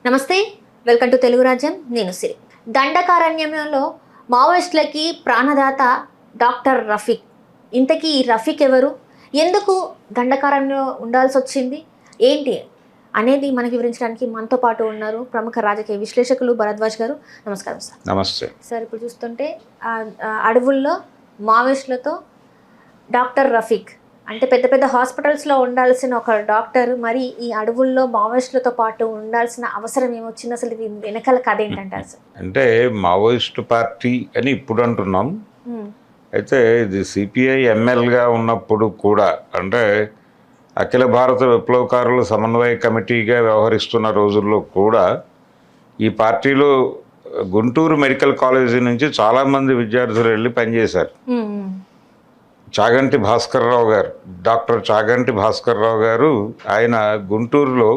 నమస్తే, welcome to Telugu రాజ్యం. నేను సిరి. దండకారణ్యంలో మావోయిస్టులకి ప్రాణదాత డాక్టర్ రఫీక్. ఇంతకీ ఈ రఫీక్ ఎవరు, ఎందుకు దండకారణ్యంలో ఉండాల్సి వచ్చింది, ఏంటి అనేది మనకి వివరించడానికి మనతో పాటు ఉన్నారు ప్రముఖ రాజకీయ విశ్లేషకులు భరద్వాజ్ గారు. నమస్కారం సార్. నమస్తే సార్, ఇప్పుడు చూస్తుంటే అడవుల్లో మావోయిస్టులతో డాక్టర్ రఫీక్ అంటే పెద్ద పెద్ద హాస్పిటల్స్లో ఉండాల్సిన ఒక డాక్టర్ మరి ఈ అడవుల్లో మావోయిస్టులతో పాటు ఉండాల్సిన అవసరం ఏమొచ్చింది, అసలు ఇది వెనకాల కథ ఏంటంటారు సార్? అంటే మావోయిస్టు పార్టీ అని ఇప్పుడు అంటున్నాం. అయితే ఇది సిపిఐ ఎంఎల్గా ఉన్నప్పుడు కూడా, అంటే అఖిల భారత విప్లవకారుల సమన్వయ కమిటీగా వ్యవహరిస్తున్న రోజుల్లో కూడా ఈ పార్టీలో గుంటూరు మెడికల్ కాలేజీ నుంచి చాలామంది విద్యార్థులు వెళ్ళి పనిచేశారు. చాగంటి భాస్కర్రావు గారు, డాక్టర్ చాగంటి భాస్కర్రావు గారు, ఆయన గుంటూరులో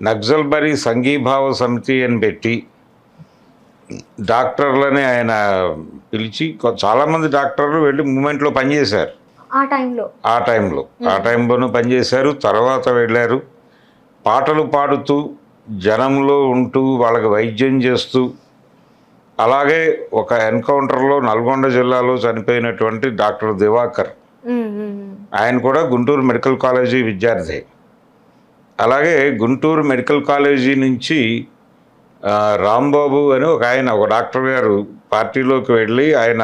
నక్సల్బరీ సంఘీభావ సమితి అని పెట్టి డాక్టర్లని ఆయన పిలిచి చాలామంది డాక్టర్లు వెళ్ళి మూమెంట్లో పనిచేశారు. ఆ టైంలోనూ పనిచేశారు. తర్వాత వెళ్ళారు, పాటలు పాడుతూ జనంలో ఉంటూ వాళ్ళకి వైద్యం చేస్తూ. అలాగే ఒక ఎన్కౌంటర్లో నల్గొండ జిల్లాలో చనిపోయినటువంటి డాక్టర్ దివాకర్, ఆయన కూడా గుంటూరు మెడికల్ కాలేజీ విద్యార్థి. అలాగే గుంటూరు మెడికల్ కాలేజీ నుంచి రాంబాబు అని ఒక డాక్టర్ గారు పార్టీలోకి వెళ్ళి ఆయన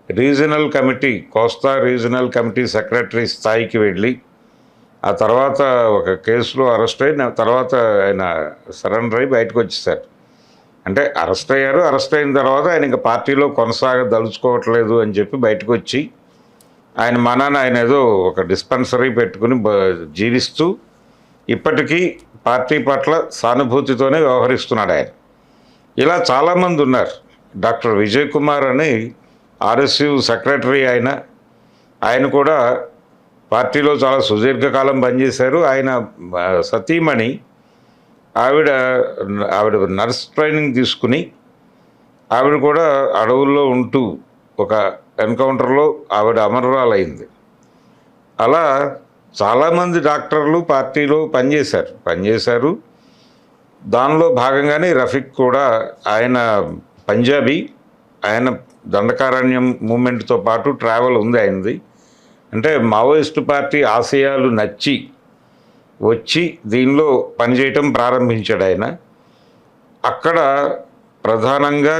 రీజనల్ కమిటీ, కోస్తా రీజనల్ కమిటీ సెక్రటరీ స్థాయికి వెళ్ళి ఆ తర్వాత ఒక కేసులో అరెస్ట్ అయిన తర్వాత ఆయన సరెండర్ అయి బయటకు వచ్చేసారు. అంటే అరెస్ట్ అయిన తర్వాత ఆయన ఇంకా పార్టీలో కొనసాగదలుచుకోవట్లేదు అని చెప్పి బయటకు వచ్చి ఆయన ఏదో ఒక డిస్పెన్సరీ పెట్టుకుని జీవిస్తూ ఇప్పటికీ పార్టీ పట్ల సానుభూతితోనే వ్యవహరిస్తున్నాడు ఆయన. ఇలా చాలామంది ఉన్నారు. డాక్టర్ విజయ్ కుమార్ అని ఆర్ఎస్యు సెక్రటరీ, ఆయన కూడా పార్టీలో చాలా సుదీర్ఘకాలం పనిచేశారు. ఆయన సతీమణి, ఆవిడ నర్స్ ట్రైనింగ్ తీసుకుని ఆవిడ కూడా అడవుల్లో ఉంటూ ఒక ఎన్కౌంటర్లో ఆవిడ అమరురాలైంది. అలా చాలామంది డాక్టర్లు పార్టీలో పనిచేశారు. దానిలో భాగంగానే రఫీక్ కూడా, ఆయన పంజాబీ, ఆయన దండకారణ్యం మూమెంట్తో పాటు ట్రావెల్ ఉంది ఆయనది. అంటే మావోయిస్టు పార్టీ ఆశయాలు నచ్చి వచ్చి దీనిలో పనిచేయటం ప్రారంభించాడు ఆయన. అక్కడ ప్రధానంగా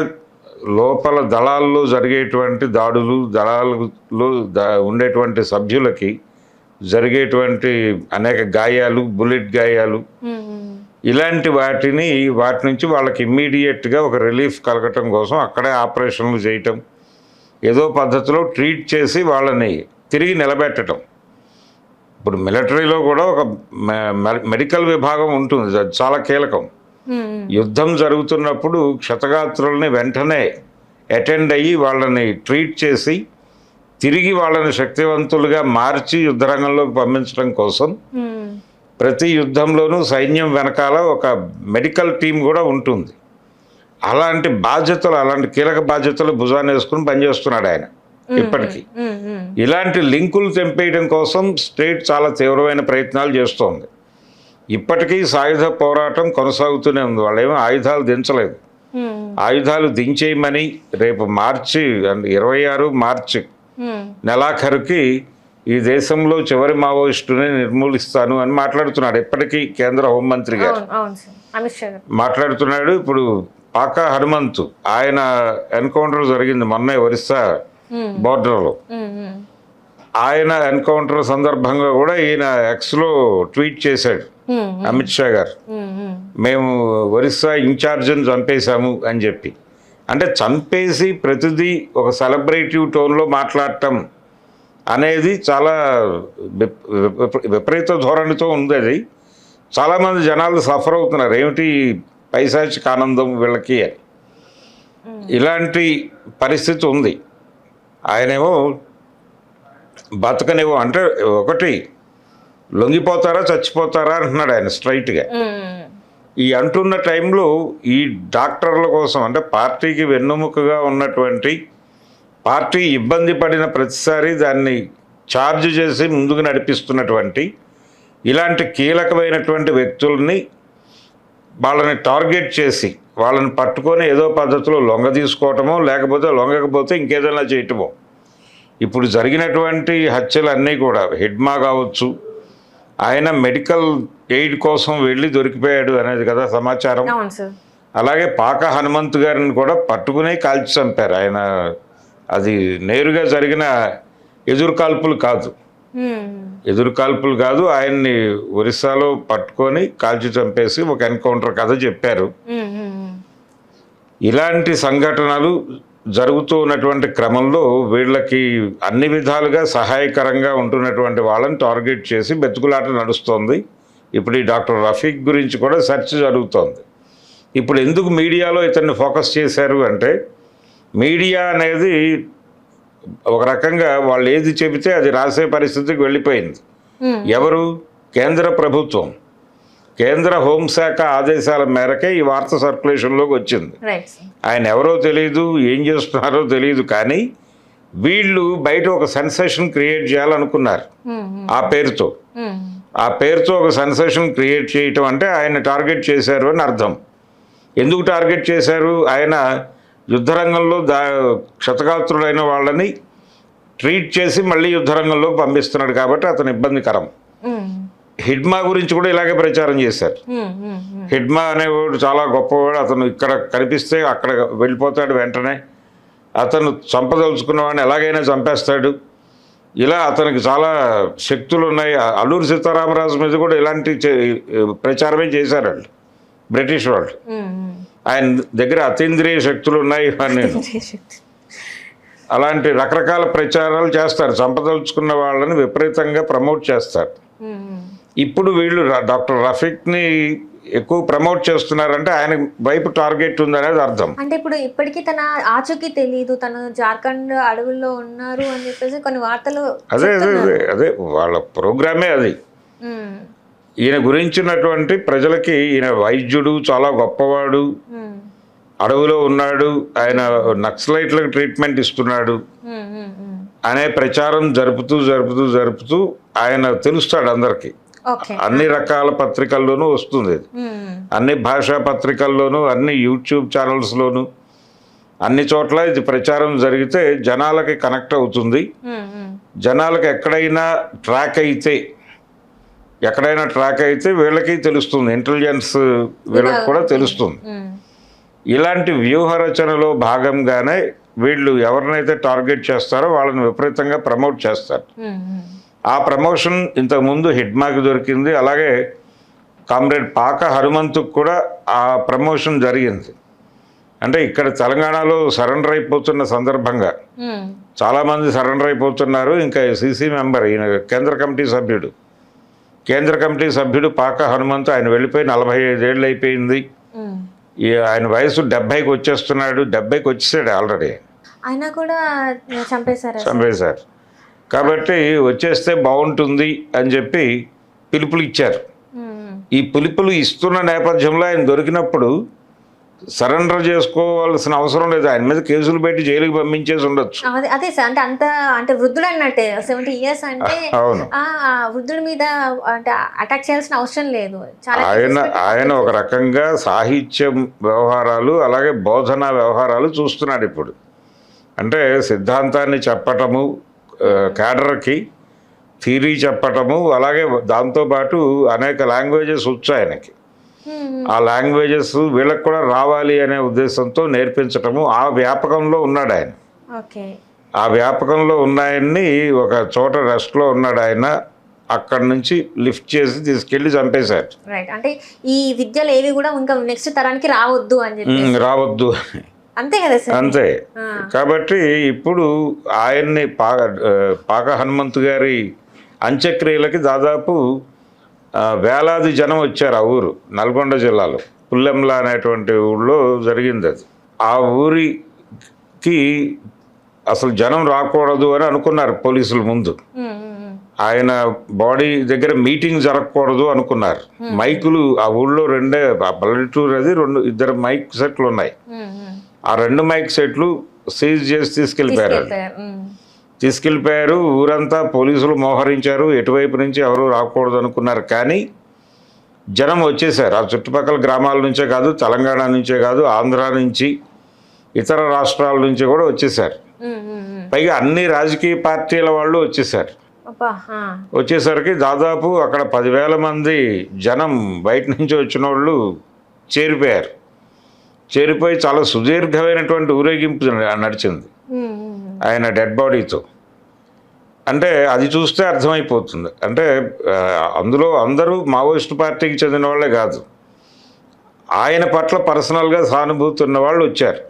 లోపల దళాల్లో జరిగేటువంటి దాడులు, దళాలలో ఉండేటువంటి సభ్యులకి జరిగేటువంటి అనేక గాయాలు, బుల్లెట్ గాయాలు, ఇలాంటి వాటి నుంచి వాళ్ళకి ఇమ్మీడియట్గా ఒక రిలీఫ్ కలగటం కోసం అక్కడే ఆపరేషన్లు చేయటం, ఏదో పద్ధతిలో ట్రీట్ చేసి వాళ్ళని తిరిగి నిలబెట్టడం. ఇప్పుడు మిలిటరీలో కూడా ఒక మెడికల్ విభాగం ఉంటుంది, అది చాలా కీలకం. యుద్ధం జరుగుతున్నప్పుడు క్షతగాత్రుల్ని వెంటనే అటెండ్ అయ్యి వాళ్ళని ట్రీట్ చేసి తిరిగి వాళ్ళని శక్తివంతులుగా మార్చి యుద్ధరంగంలోకి పంపించడం కోసం ప్రతి యుద్ధంలోనూ సైన్యం వెనకాల ఒక మెడికల్ టీం కూడా ఉంటుంది. అలాంటి కీలక బాధ్యతలు భుజాన్ని వేసుకుని పనిచేస్తున్నాడు ఆయన ఇప్పటికీ. ఇలాంటి లింకులు తెంపేయడం కోసం స్టేట్ చాలా తీవ్రమైన ప్రయత్నాలు చేస్తోంది. ఇప్పటికీ సాయుధ పోరాటం కొనసాగుతూనే ఉంది. వాళ్ళేమో ఆయుధాలు దించలేదు. ఆయుధాలు దించేయమని రేపు 26 మార్చి నెలాఖరుకి ఈ దేశంలో చివరి మావోయిస్టుని నిర్మూలిస్తాను అని మాట్లాడుతున్నాడు. ఇప్పటికీ కేంద్ర హోంమంత్రి గారు మాట్లాడుతున్నాడు. ఇప్పుడు పాకా హనుమంతు, ఆయన ఎన్కౌంటర్ జరిగింది మొన్న ఒరిస్సా బోర్డర్లో. ఆయన ఎన్కౌంటర్ సందర్భంగా కూడా ఈయన ఎక్స్లో ట్వీట్ చేశాడు, అమిత్ షా గారు, మేము ఒరిస్సా ఇన్ఛార్జిని చంపేశాము అని చెప్పి. అంటే చంపేసి ప్రతిదీ ఒక సెలబ్రేటివ్ టోన్లో మాట్లాడటం అనేది చాలా విపరీత ధోరణితో ఉంది. అది చాలామంది జనాలు సఫర్ అవుతున్నారు, ఏమిటి పైశాచిక ఆనందం వీళ్ళకి అని. ఇలాంటి పరిస్థితి ఉంది. ఆయనేమో బతకనేమో అంటే ఒకటి లొంగిపోతారా చచ్చిపోతారా అంటున్నాడు ఆయన స్ట్రైట్గా. ఈ అంటున్న టైంలో ఈ డాక్టర్ల కోసం, అంటే పార్టీకి వెన్నుముకగా ఉన్నటువంటి, పార్టీ ఇబ్బంది పడిన ప్రతిసారి దాన్ని ఛార్జ్ చేసి ముందుకు నడిపిస్తున్నటువంటి ఇలాంటి కీలకమైనటువంటి వ్యక్తుల్ని వాళ్ళని టార్గెట్ చేసి వాళ్ళని పట్టుకొని ఏదో పద్ధతిలో లొంగ తీసుకోవటమో లేకపోతే లొంగకపోతే ఇంకేదైనా చేయటమో. ఇప్పుడు జరిగినటువంటి హత్యలన్నీ కూడా హిడ్మా కావచ్చు, ఆయన మెడికల్ ఎయిడ్ కోసం వెళ్ళి దొరికిపోయాడు అనేది కదా సమాచారం. అవును సార్. అలాగే పాక హనుమంత్ గారిని కూడా పట్టుకునే కాల్చి చంపారు. ఆయన అది నేరుగా జరిగిన ఎదురుకాల్పులు కాదు, ఎదురుకాల్పులు కాదు, ఆయన్ని ఒరిస్సాలో పట్టుకొని కాల్చి చంపేసి ఒక ఎన్కౌంటర్ కథ చెప్పారు. ఇలాంటి సంఘటనలు జరుగుతూ ఉన్నటువంటి క్రమంలో వీళ్ళకి అన్ని విధాలుగా సహాయకరంగా ఉంటున్నటువంటి వాళ్ళని టార్గెట్ చేసి బెతుకులాట నడుస్తోంది. ఇప్పుడు ఈ డాక్టర్ రఫీక్ గురించి కూడా సెర్చ్ జరుగుతోంది. ఇప్పుడు ఎందుకు మీడియాలో ఇతన్ని ఫోకస్ చేశారు అంటే, మీడియా అనేది ఒక రకంగా వాళ్ళు ఏది చెబితే అది రాసే పరిస్థితికి వెళ్ళిపోయింది. ఎవరు? కేంద్ర ప్రభుత్వం, కేంద్ర హోంశాఖ ఆదేశాల మేరకే ఈ వార్త సర్క్యులేషన్లోకి వచ్చింది. ఆయన ఎవరో తెలియదు, ఏం చేస్తున్నారో తెలియదు, కానీ వీళ్ళు బయట ఒక సెన్సేషన్ క్రియేట్ చేయాలనుకున్నారు. ఆ పేరుతో ఒక సెన్సేషన్ క్రియేట్ చేయటం అంటే ఆయన టార్గెట్ చేశారు అని అర్థం. ఎందుకు టార్గెట్ చేశారు? ఆయన యుద్ధరంగంలో క్షతగాత్రులైన వాళ్ళని ట్రీట్ చేసి మళ్ళీ యుద్ధరంగంలోకి పంపిస్తున్నాడు కాబట్టి అతను ఇబ్బందికరం. హిడ్మా గురించి కూడా ఇలాగే ప్రచారం చేశారు. హిడ్మా అనేవాడు చాలా గొప్పవాడు, అతను ఇక్కడ కనిపిస్తే అక్కడ వెళ్ళిపోతాడు వెంటనే, అతను చంపదలుచుకున్న వాడిని ఎలాగైనా చంపేస్తాడు, ఇలా అతనికి చాలా శక్తులు ఉన్నాయి. అల్లూరి సీతారామరాజు మీద కూడా ఇలాంటి ప్రచారమే చేశారు వాళ్ళు, బ్రిటిష్ వాళ్ళు. ఆయన దగ్గర అతీంద్రియ శక్తులు ఉన్నాయి అని అలాంటి రకరకాల ప్రచారాలు చేస్తారు, చంపదలుచుకున్న వాళ్ళని విపరీతంగా ప్రమోట్ చేస్తారు. ఇప్పుడు వీళ్ళు డాక్టర్ రఫీక్ని ఎక్కువ ప్రమోట్ చేస్తున్నారంటే ఆయన వైపు టార్గెట్ ఉందనేది అర్థం. అంటే ఇప్పుడు ఇప్పటికీ తన ఆచూకీ తెలియదు, తను జార్ఖండ్ అడవుల్లో ఉన్నారు అని చెప్పేసి కొన్ని వార్తలు. అదే వాళ్ళ ప్రోగ్రామే అది. ఈయన గురించినటువంటి ప్రజలకి ఈయన వైద్యుడు, చాలా గొప్పవాడు, అడవిలో ఉన్నాడు, ఆయన నక్సలైట్లకు ట్రీట్మెంట్ ఇస్తున్నాడు అనే ప్రచారం జరుపుతూ ఆయన తెలుస్తాడు అందరికీ. అన్ని రకాల పత్రికల్లోనూ వస్తుంది, అన్ని భాషా పత్రికల్లోనూ, అన్ని యూట్యూబ్ ఛానల్స్లోనూ, అన్ని చోట్ల ఇది ప్రచారం జరిగితే జనాలకి కనెక్ట్ అవుతుంది. జనాలకి ఎక్కడైనా ట్రాక్ అయితే వీళ్ళకి తెలుస్తుంది, ఇంటెలిజెన్స్ వీళ్ళకి కూడా తెలుస్తుంది. ఇలాంటి వ్యూహ రచనలో భాగంగానే వీళ్ళు ఎవరినైతే టార్గెట్ చేస్తారో వాళ్ళని విపరీతంగా ప్రమోట్ చేస్తారు. ఆ ప్రమోషన్ ఇంతకుముందు హిడ్మాకి దొరికింది, అలాగే కామ్రేడ్ పాక హనుమంతుకు కూడా ఆ ప్రమోషన్ జరిగింది. అంటే ఇక్కడ తెలంగాణలో సరెండర్ అయిపోతున్న సందర్భంగా చాలామంది సరెండర్ అయిపోతున్నారు. ఇంకా సిసి మెంబర్, ఈయన కేంద్ర కమిటీ సభ్యుడు పాక హనుమంతు, ఆయన వెళ్ళిపోయి 45 ఏళ్ళు అయిపోయింది. ఆయన వయసు 70కి వచ్చేస్తున్నాడు, 70కి వచ్చేసాడు ఆల్రెడీ. ఆయన కూడా చంపేశారు. కాబట్టి వచ్చేస్తే బాగుంటుంది అని చెప్పి పిలుపులు ఇచ్చారు. ఈ పిలుపులు ఇస్తున్న నేపథ్యంలో ఆయన దొరికినప్పుడు సరెండర్ చేసుకోవాల్సిన అవసరం లేదు, ఆయన మీద కేసులు పెట్టి జైలుకి పంపించేసి ఉండొచ్చు. అదే సార్, అంటే అంటే వృద్ధుడు అన్నట్టే, 70 years అంటే వృద్ధుడి మీద అంటే అటాక్ చేయాల్సిన అవసరం లేదు. ఆయన ఒక రకంగా సాహిత్య వ్యవహారాలు అలాగే బోధనా వ్యవహారాలు చూస్తున్నాడు ఇప్పుడు. అంటే సిద్ధాంతాన్ని చెప్పటము, క్యాడర్కి థియరీ చెప్పటము, అలాగే దాంతోపాటు అనేక లాంగ్వేజెస్ వచ్చు ఆయనకి. ఆ లాంగ్వేజెస్ వీళ్ళకి కూడా రావాలి అనే ఉద్దేశంతో నేర్పించటము, ఆ వ్యాపకంలో ఉన్నాడు ఆయన. ఆ వ్యాపకంలో ఉన్నాయన్ని ఒక చోట రెస్ట్లో ఉన్నాడు ఆయన. అక్కడి నుంచి లిఫ్ట్ చేసి తీసుకెళ్లి చంపేశారు. అంటే ఈ విద్యలు ఏవి కూడా ఇంకా నెక్స్ట్ తరానికి రావద్దు అంతే కదా సార్. అంతే. కాబట్టి ఇప్పుడు ఆయన్ని పాక హనుమంతు గారి అంత్యక్రియలకి దాదాపు వేలాది జనం వచ్చారు. ఆ ఊరు నల్గొండ జిల్లాలో పుల్లెంల అనేటువంటి ఊళ్ళో జరిగింది అది. ఆ ఊరికి అసలు జనం రాకూడదు అని అనుకున్నారు పోలీసులు ముందు. ఆయన బాడీ దగ్గర మీటింగ్ జరగకూడదు అనుకున్నారు. మైకులు ఆ ఊళ్ళో పల్లెటూరు అది 2 మైక్ సెట్లు ఉన్నాయి. ఆ 2 మైక్ సెట్లు సీజ్ చేసి తీసుకెళ్ళిపోయారు. ఊరంతా పోలీసులు మోహరించారు, ఎటువైపు నుంచి ఎవరు రాకూడదు అనుకున్నారు. కానీ జనం వచ్చేసారు. ఆ చుట్టుపక్కల గ్రామాల నుంచే కాదు, తెలంగాణ నుంచే కాదు, ఆంధ్ర నుంచి, ఇతర రాష్ట్రాల నుంచి కూడా వచ్చేసారు. పైగా అన్ని రాజకీయ పార్టీల వాళ్ళు వచ్చేసారు. వచ్చేసరికి దాదాపు అక్కడ 10,000 మంది జనం బయట నుంచి వచ్చిన వాళ్ళు చేరిపోయారు. చేరిపోయి చాలా సుదీర్ఘమైనటువంటి ఊరేగింపు నడిచింది ఆయన డెడ్ బాడీతో. అంటే అది చూస్తే అర్థమైపోతుంది. అంటే అందులో అందరూ మావోయిస్టు పార్టీకి చెందిన వాళ్ళే కాదు, ఆయన పట్ల పర్సనల్గా సానుభూతి ఉన్న వాళ్ళు వచ్చారు.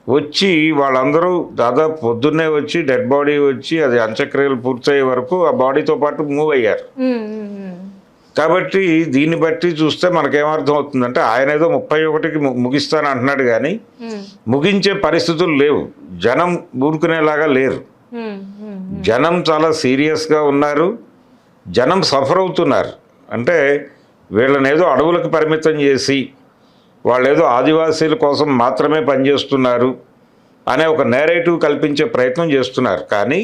వచ్చి వాళ్ళందరూ దాదాపు పొద్దున్నే వచ్చి డెడ్ బాడీ వచ్చి అది అంత్యక్రియలు పూర్తయ్యే వరకు ఆ బాడీతో పాటు మూవ్ అయ్యారు. కాబట్టి దీన్ని బట్టి చూస్తే మనకేమర్థం అవుతుందంటే ఆయన ఏదో 31కి ముగిస్తాను అంటున్నాడు, కానీ ముగించే పరిస్థితులు లేవు. జనం ఊరుకునేలాగా లేరు. జనం చాలా సీరియస్గా ఉన్నారు. జనం సఫర్ అవుతున్నారు. అంటే వీళ్ళని ఏదో అడవులకు పరిమితం చేసి వాళ్ళేదో ఆదివాసీల కోసం మాత్రమే పనిచేస్తున్నారు అనే ఒక నేరేటివ్ కల్పించే ప్రయత్నం చేస్తున్నారు. కానీ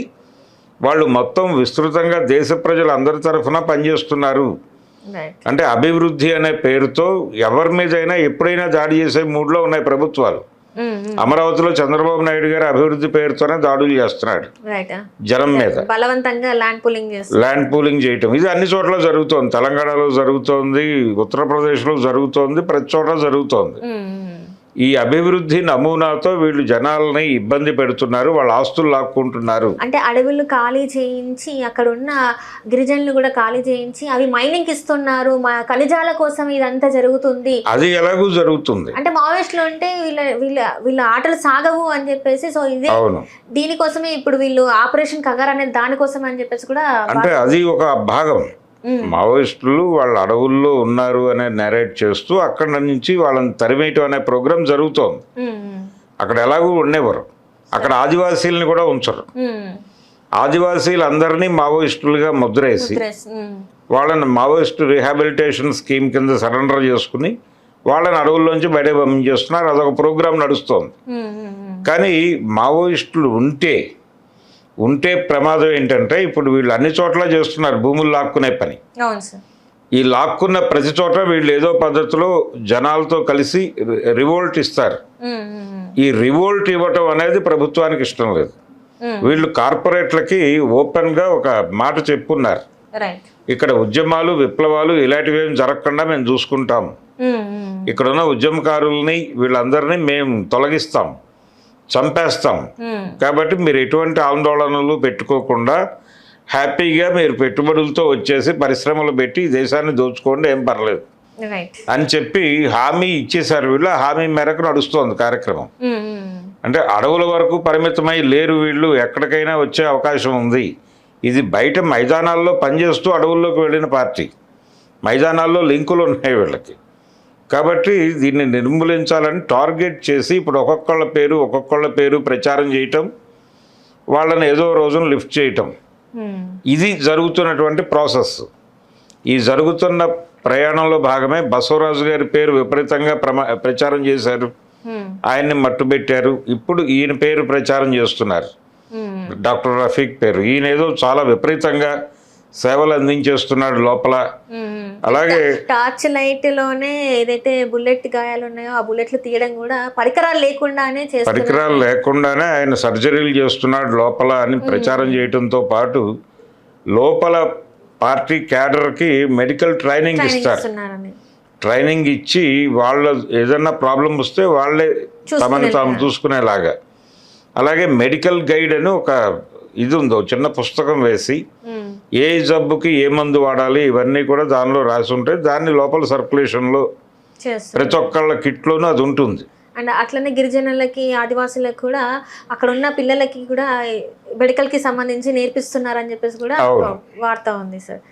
వాళ్ళు మొత్తం విస్తృతంగా దేశ ప్రజలందరి తరఫున పనిచేస్తున్నారు. అంటే అభివృద్ధి అనే పేరుతో ఎవరి మీదైనా ఎప్పుడైనా దాడి చేసే మూడ్లో ఉన్నాయి ప్రభుత్వాలు. అమరావతిలో చంద్రబాబు నాయుడు గారు అభివృద్ధి పేరుతోనే దాడులు చేస్తున్నాడు జనం మీద, బలవంతంగా ల్యాండ్ పూలింగ్ చేయటం. ఇది అన్ని చోట్ల జరుగుతోంది. తెలంగాణలో జరుగుతోంది, ఉత్తరప్రదేశ్లో జరుగుతోంది, ప్రతి చోట జరుగుతోంది. ఈ అభివృద్ధి నమూనాతో వీళ్ళు జనాలని ఇబ్బంది పెడుతున్నారు, వాళ్ళ ఆస్తులు లాక్కుంటున్నారు. అంటే అడవులు ఖాళీ చేయించి అక్కడ ఉన్న గిరిజనులు కూడా ఖాళీ చేయించి అవి మైనింగ్ ఇస్తున్నారు, మా ఖనిజాల కోసం ఇదంతా జరుగుతుంది. అది ఎలాగూ జరుగుతుంది. అంటే మావోయిస్టులు అంటే వీళ్ళ ఆటలు సాగవు అని చెప్పేసి, సో ఇది దీనికోసమే ఇప్పుడు వీళ్ళు ఆపరేషన్ కగర్ అనేది దానికోసం అని చెప్పేసి కూడా, అంటే అది ఒక భాగం. మావోయిస్టులు వాళ్ళ అడవుల్లో ఉన్నారు అనే నెరేట్ చేస్తూ అక్కడ నుంచి వాళ్ళని తరిమేయటం అనే ప్రోగ్రాం జరుగుతోంది. అక్కడ ఎలాగూ ఉండేవారు, అక్కడ ఆదివాసీలని కూడా ఉంచరు. ఆదివాసీలందరినీ మావోయిస్టులుగా ముద్రేసి వాళ్ళని మావోయిస్టు రీహాబిలిటేషన్ స్కీమ్ కింద సరెండర్ చేసుకుని వాళ్ళని అడవుల్లోంచి బయట పంపించేస్తున్నారు. అదొక ప్రోగ్రాం నడుస్తోంది. కానీ మావోయిస్టులు ఉంటే ప్రమాదం ఏంటంటే ఇప్పుడు వీళ్ళు అన్ని చోట్ల చేస్తున్నారు భూములు లాక్కునే పని. ఈ లాక్కున్న ప్రతి చోట వీళ్ళు ఏదో పద్ధతిలో జనాలతో కలిసి రివోల్ట్ ఇస్తారు. ఈ రివోల్ట్ ఇవ్వటం అనేది ప్రభుత్వానికి ఇష్టం లేదు. వీళ్ళు కార్పొరేట్లకి ఓపెన్గా ఒక మాట చెప్పున్నారు, ఇక్కడ ఉద్యమాలు విప్లవాలు ఇలాంటివి ఏం జరగకుండా మేము చూసుకుంటాం, ఇక్కడున్న ఉద్యమకారుల్ని వీళ్ళందరినీ మేము తొలగిస్తాం, చంపేస్తాం. కాబట్టి మీరు ఎటువంటి ఆందోళనలు పెట్టుకోకుండా హ్యాపీగా మీరు పెట్టుబడులతో వచ్చేసి పరిశ్రమలు పెట్టి దేశాన్ని దోచుకోండి, ఏం పర్లేదు అని చెప్పి హామీ ఇచ్చేశారు. వీళ్ళు హామీ మేరకు నడుస్తోంది కార్యక్రమం. అంటే అడవుల వరకు పరిమితమై లేరు వీళ్ళు, ఎక్కడికైనా వచ్చే అవకాశం ఉంది. ఇది బయట మైదానాల్లో పనిచేస్తూ అడవుల్లోకి వెళ్ళిన పార్టీ, మైదానాల్లో లింకులు ఉన్నాయి వీళ్ళకి. కాబట్టి దీన్ని నిర్మూలించాలని టార్గెట్ చేసి ఇప్పుడు ఒక్కొక్కళ్ళ పేరు ప్రచారం చేయటం, వాళ్ళని ఏదో రోజున లిఫ్ట్ చేయటం, ఇది జరుగుతున్నటువంటి ప్రాసెస్. ఈ జరుగుతున్న ప్రయాణంలో భాగమే బసవరాజు గారి పేరు విపరీతంగా ప్రచారం చేశారు, ఆయన్ని మట్టుబెట్టారు. ఇప్పుడు ఈయన పేరు ప్రచారం చేస్తున్నారు, డాక్టర్ రఫీక్ పేరు. ఈయన ఏదో చాలా విపరీతంగా సేవలు అందించేస్తున్నాడు లోపల. అలాగే టార్చ్ లైట్ లోనే ఏదైతే బుల్లెట్ గాయాలు ఉన్నాయో ఆ బుల్లెట్లు తీయడం కూడా పరికరాలు లేకుండానే ఆయన సర్జరీలు చేస్తున్నాడు లోపల అని ప్రచారం చేయడంతో పాటు లోపల పార్టీ క్యాడర్కి మెడికల్ ట్రైనింగ్ ఇస్తారు. ట్రైనింగ్ ఇచ్చి వాళ్ళ ఏదన్నా ప్రాబ్లం వస్తే వాళ్ళే తమను తాము చూసుకునేలాగా. అలాగే మెడికల్ గైడ్ అని ఒక ఇది ఉందో చిన్న పుస్తకం వేసి ఏ జబ్బుకి ఏ మందు వాడాలి ఇవన్నీ కూడా దానిలో రాసి ఉంటే దాన్ని లోపల సర్క్యులేషన్లో ప్రతి ఒక్కళ్ళ కిట్లోనూ అది ఉంటుంది. అండ్ అట్లనే గిరిజనులకి ఆదివాసులకు కూడా అక్కడ ఉన్న పిల్లలకి కూడా మెడికల్కి సంబంధించి నేర్పిస్తున్నారని చెప్పేసి కూడా వార్త ఉంది సార్.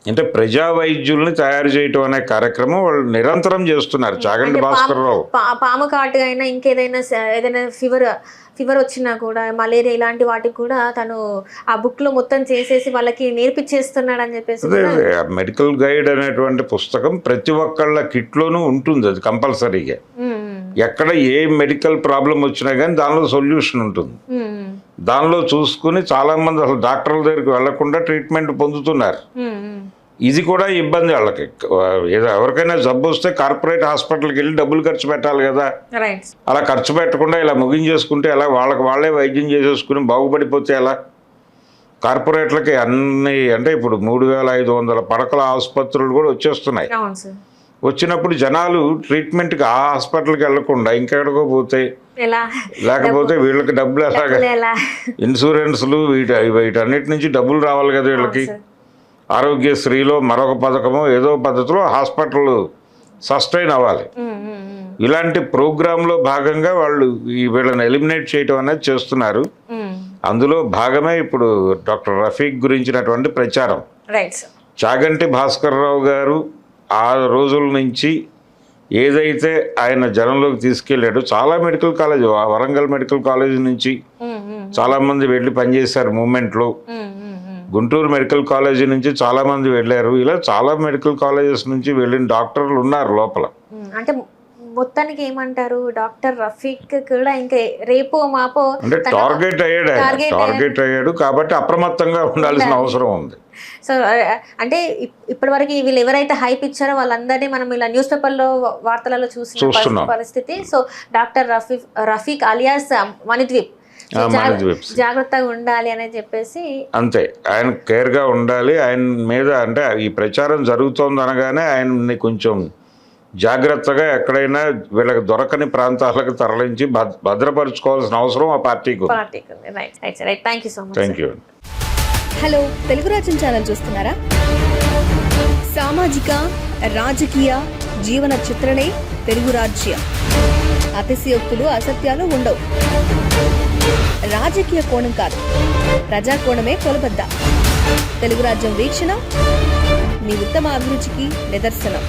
అంటే ప్రజా వైద్యుల్ని తయారు చేయటం అనే కార్యక్రమం వాళ్ళు నిరంతరం చేస్తున్నారు. చాగంటి భాస్కర్ రావు పాము కాటు అయినా ఇంకేదైనా ఏదైనా ఫీవర్ వచ్చినా కూడా మలేరియా ఇలాంటి వాటికి కూడా తను ఆ బుక్ లో మొత్తం చేసేసి వాళ్ళకి నేర్పించేస్తున్నాడు అని చెప్పేసి. మెడికల్ గైడ్ అనేటువంటి పుస్తకం ప్రతి ఒక్కళ్ళ కిట్లోనూ ఉంటుంది, అది కంపల్సరీగా. ఎక్కడ ఏ మెడికల్ ప్రాబ్లం వచ్చినా కానీ దానిలో సొల్యూషన్ ఉంటుంది. దానిలో చూసుకుని చాలా మంది అసలు డాక్టర్ల దగ్గరికి వెళ్లకుండా ట్రీట్మెంట్ పొందుతున్నారు. ఇది కూడా ఇబ్బంది వాళ్ళకి. ఏదో ఎవరికైనా జబ్బు వస్తే కార్పొరేట్ హాస్పిటల్కి వెళ్ళి డబ్బులు ఖర్చు పెట్టాలి కదా. రైట్. అలా ఖర్చు పెట్టకుండా ఇలా ముగించేసుకుంటే ఎలా, వాళ్ళకి వాళ్ళే వైద్యం చేసేసుకుని బాగుపడిపోతే ఎలా? కార్పొరేట్లకి అన్ని అంటే ఇప్పుడు 3500 పడకల ఆసుపత్రులు కూడా వచ్చేస్తున్నాయి. అవును సార్. వచ్చినప్పుడు జనాలు ట్రీట్మెంట్కి ఆ హాస్పిటల్కి వెళ్లకుండా ఇంకెక్కడికో పోతే, ఎలా, లేకపోతే వీళ్ళకి డబ్బులు ఎలాగా, ఎలా? ఇన్సూరెన్స్లు వీటన్నిటి నుంచి డబ్బులు రావాలి కదా వీళ్ళకి. సార్. ఆరోగ్యశ్రీలో మరొక పథకమో ఏదో పద్ధతిలో హాస్పిటల్ సస్టైన్ అవ్వాలి. ఇలాంటి ప్రోగ్రాంలో భాగంగా వాళ్ళు వీళ్ళని ఎలిమినేట్ చేయటం అనేది చేస్తున్నారు. అందులో భాగమే ఇప్పుడు డాక్టర్ రఫీక్ గురించినటువంటి ప్రచారం. Right sir. చాగంటి భాస్కర్ రావు గారు ఆ రోజుల నుంచి ఏదైతే ఆయన జనంలోకి తీసుకెళ్ళాడో, చాలా medical college, Warangal medical college నుంచి చాలామంది వెళ్ళి పనిచేశారు మూమెంట్లో. గుంటూరు మెడికల్ కాలేజీ నుంచి చాలామంది వెళ్ళారు. ఇలా చాలా మెడికల్ కాలేజెస్ నుంచి వెళ్ళిన డాక్టర్లు ఉన్నారు లోపల. అంటే మొత్తానికి ఏమంటారు, డాక్టర్ రఫీక్ కూడా ఇంకా రేపో మాపో అంటే టార్గెట్ అయ్యాడు కాబట్టి అప్రమత్తంగా ఉండాల్సిన అవసరం ఉంది. సో అంటే ఇప్పటి వరకు వీళ్ళు ఎవరైతే హైప్ ఇచ్చారో వాళ్ళందరినీ మనం ఇలా న్యూస్ పేపర్లో వార్తలలో చూస్తున్న పరిస్థితి. సో డాక్టర్ రఫీక్ అలియాస్ మణిద్వీప్ జాగ్రత్తగా ఉండాలి అని చెప్పేసి, అంతే, ఆయన కేర్గా ఉండాలి. ఆయన మీద అంటే ఈ ప్రచారం జరుగుతోంది అనగానే ఆయన్ని కొంచెం జాగ్రత్తగా ఎక్కడైనా వీళ్ళకి దొరకని ప్రాంతాలకు తరలించి భద్రపరుచుకోవాల్సిన అవసరం ఆ పార్టీకి ఉంది. Thank you so much. Thank you. Hello, Telugu రాజ్యం ఛానల్ చూస్తున్నారా? సామాజిక, రాజకీయ, జీవన చిత్రణే తెలుగు రాజ్యం. అతిశయోక్తులు, అసత్యాలు ఉండవు. రాజకీయ కోణం కాదు, ప్రజా కోణమే కొలబద్ద. తెలుగు రాజ్యం వీక్షణ మీ ఉత్తమ అభిరుచికి నిదర్శనం.